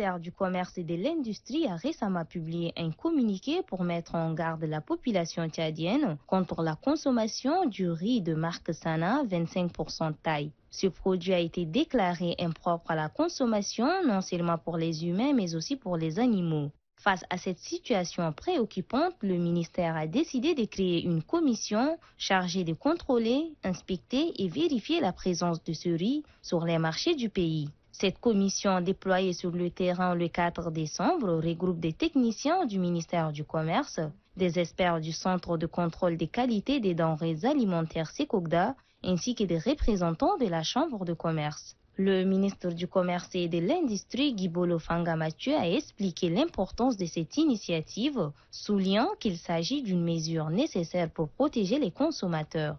ministère du Commerce et de l'Industrie a récemment publié un communiqué pour mettre en garde la population tchadienne contre la consommation du riz de marque Sana 25% taille. Ce produit a été déclaré impropre à la consommation, non seulement pour les humains, mais aussi pour les animaux. Face à cette situation préoccupante, le ministère a décidé de créer une commission chargée de contrôler, inspecter et vérifier la présence de ce riz sur les marchés du pays. Cette commission déployée sur le terrain le 4 décembre regroupe des techniciens du ministère du Commerce, des experts du Centre de contrôle des qualités des denrées alimentaires Sekogda, ainsi que des représentants de la Chambre de commerce. Le ministre du Commerce et de l'Industrie, Guibolo Fanga Mathieu, a expliqué l'importance de cette initiative, soulignant qu'il s'agit d'une mesure nécessaire pour protéger les consommateurs.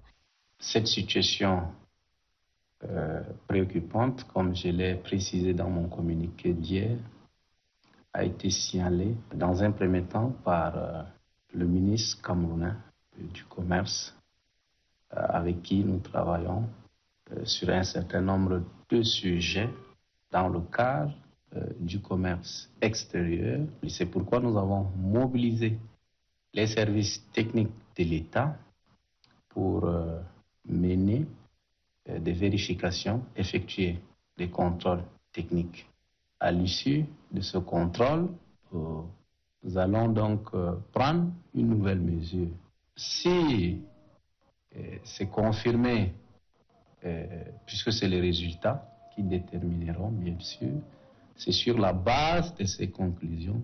Cette situation préoccupante, comme je l'ai précisé dans mon communiqué d'hier, a été signalée dans un premier temps par le ministre camerounais du Commerce, avec qui nous travaillons sur un certain nombre de sujets dans le cadre du commerce extérieur. C'est pourquoi nous avons mobilisé les services techniques de l'État pour mener des vérifications, effectuer des contrôles techniques. À l'issue de ce contrôle, nous allons donc prendre une nouvelle mesure. Si c'est confirmé, puisque c'est les résultats qui détermineront, bien sûr, c'est sur la base de ces conclusions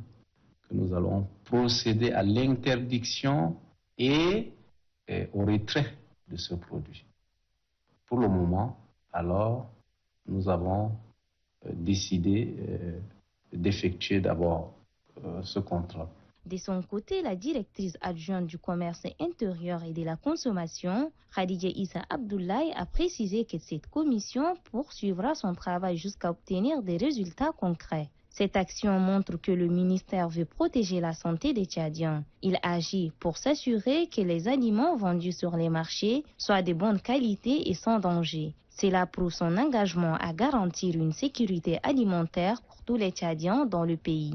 que nous allons procéder à l'interdiction et au retrait de ce produit. Pour le moment, alors, nous avons décidé d'effectuer d'abord ce contrôle. De son côté, la directrice adjointe du commerce intérieur et de la consommation, Khadija Issa Abdoulaye, a précisé que cette commission poursuivra son travail jusqu'à obtenir des résultats concrets. Cette action montre que le ministère veut protéger la santé des Tchadiens. Il agit pour s'assurer que les aliments vendus sur les marchés soient de bonne qualité et sans danger. Cela prouve son engagement à garantir une sécurité alimentaire pour tous les Tchadiens dans le pays.